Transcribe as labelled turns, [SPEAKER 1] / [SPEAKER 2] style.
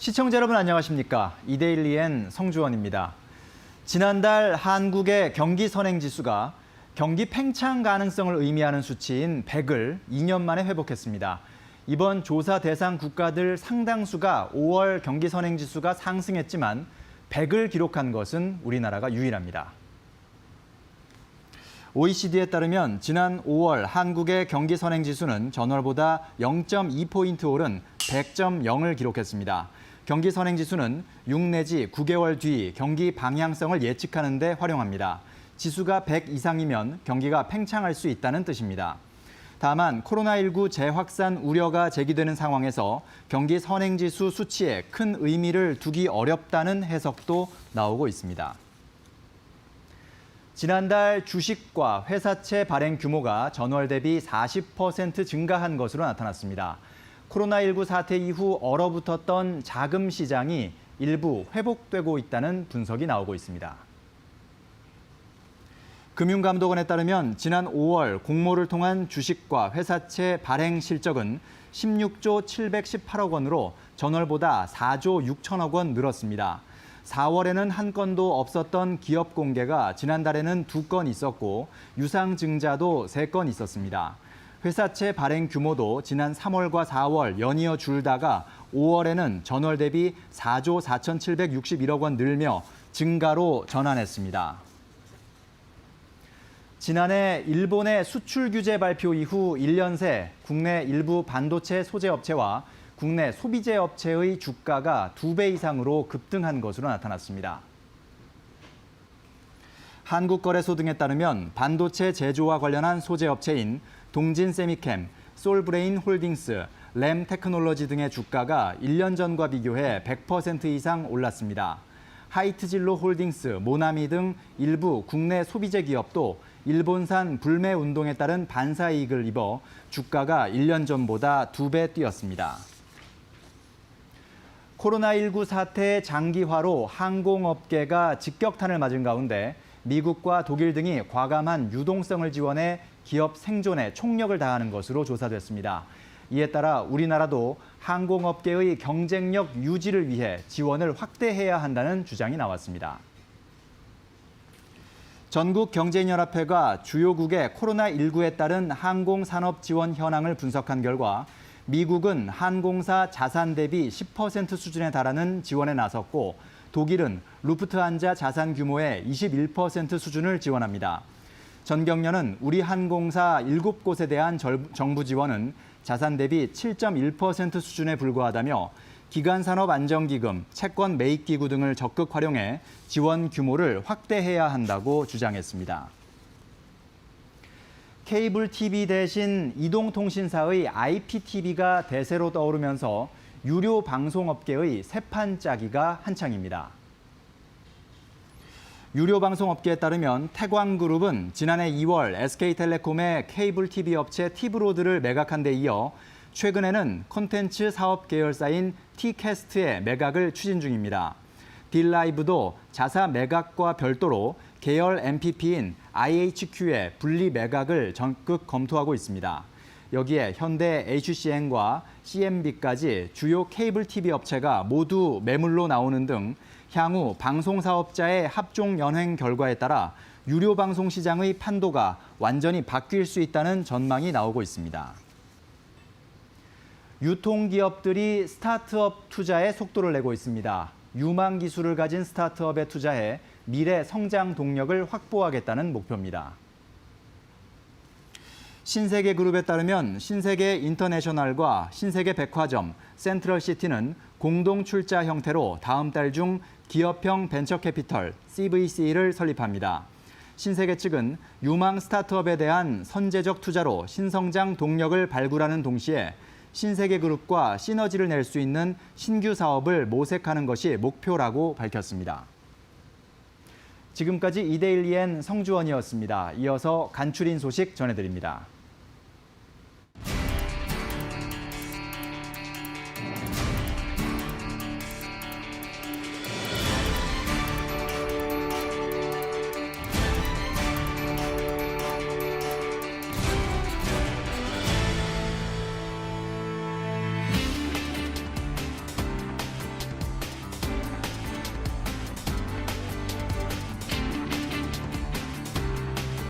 [SPEAKER 1] 시청자 여러분 안녕하십니까? 이데일리엔 성주원입니다. 지난달 한국의 경기 선행지수가 경기 팽창 가능성을 의미하는 수치인 100을 2년 만에 회복했습니다. 이번 조사 대상 국가들 상당수가 5월 경기 선행지수가 상승했지만 100을 기록한 것은 우리나라가 유일합니다. OECD에 따르면 지난 5월 한국의 경기 선행지수는 전월보다 0.2포인트 오른 100.0을 기록했습니다. 경기 선행지수는 6 내지 9개월 뒤 경기 방향성을 예측하는 데 활용합니다. 지수가 100 이상이면 경기가 팽창할 수 있다는 뜻입니다. 다만 코로나19 재확산 우려가 제기되는 상황에서 경기 선행지수 수치에 큰 의미를 두기 어렵다는 해석도 나오고 있습니다. 지난달 주식과 회사채 발행 규모가 전월 대비 40% 증가한 것으로 나타났습니다. 코로나19 사태 이후 얼어붙었던 자금 시장이 일부 회복되고 있다는 분석이 나오고 있습니다. 금융감독원에 따르면 지난 5월 공모를 통한 주식과 회사채 발행 실적은 16조 718억 원으로 전월보다 4조 6천억 원 늘었습니다. 4월에는 한 건도 없었던 기업 공개가 지난달에는 2건 있었고 유상증자도 3건 있었습니다. 회사채 발행 규모도 지난 3월과 4월 연이어 줄다가 5월에는 전월 대비 4조 4,761억 원 늘며 증가로 전환했습니다. 지난해 일본의 수출 규제 발표 이후 1년 새 국내 일부 반도체 소재 업체와 국내 소비재 업체의 주가가 2배 이상으로 급등한 것으로 나타났습니다. 한국거래소 등에 따르면 반도체 제조와 관련한 소재 업체인 동진세미캠, 솔브레인 홀딩스, 램테크놀로지 등의 주가가 1년 전과 비교해 100% 이상 올랐습니다. 하이트진로 홀딩스, 모나미 등 일부 국내 소비재 기업도 일본산 불매 운동에 따른 반사이익을 입어 주가가 1년 전보다 2배 뛰었습니다. 코로나19 사태의 장기화로 항공업계가 직격탄을 맞은 가운데 미국과 독일 등이 과감한 유동성을 지원해 기업 생존에 총력을 다하는 것으로 조사됐습니다. 이에 따라 우리나라도 항공업계의 경쟁력 유지를 위해 지원을 확대해야 한다는 주장이 나왔습니다. 전국경제인연합회가 주요국의 코로나19에 따른 항공산업 지원 현황을 분석한 결과 미국은 항공사 자산 대비 10% 수준에 달하는 지원에 나섰고 독일은 루프트한자 자산 규모의 21% 수준을 지원합니다. 전경련은 우리 항공사 7곳에 대한 정부 지원은 자산 대비 7.1% 수준에 불과하다며 기간산업안정기금, 채권 매입기구 등을 적극 활용해 지원 규모를 확대해야 한다고 주장했습니다. 케이블 TV 대신 이동통신사의 IPTV가 대세로 떠오르면서 유료 방송업계의 새판 짜기가 한창입니다. 유료 방송업계에 따르면 태광그룹은 지난해 2월 SK텔레콤의 케이블 TV 업체 티브로드를 매각한 데 이어 최근에는 콘텐츠 사업 계열사인 T캐스트의 매각을 추진 중입니다. 딜라이브도 자사 매각과 별도로 계열 MPP인 IHQ의 분리 매각을 적극 검토하고 있습니다. 여기에 현대 HCN과 CMB까지 주요 케이블 TV 업체가 모두 매물로 나오는 등 향후 방송사업자의 합종 연횡 결과에 따라 유료 방송 시장의 판도가 완전히 바뀔 수 있다는 전망이 나오고 있습니다. 유통기업들이 스타트업 투자에 속도를 내고 있습니다. 유망 기술을 가진 스타트업에 투자해 미래 성장 동력을 확보하겠다는 목표입니다. 신세계그룹에 따르면 신세계인터내셔널과 신세계백화점, 센트럴시티는 공동 출자 형태로 다음 달 중 기업형 벤처캐피털 CVC를 설립합니다. 신세계 측은 유망 스타트업에 대한 선제적 투자로 신성장 동력을 발굴하는 동시에 신세계그룹과 시너지를 낼 수 있는 신규 사업을 모색하는 것이 목표라고 밝혔습니다. 지금까지 이데일리엔 성주원이었습니다. 이어서 간추린 소식 전해드립니다.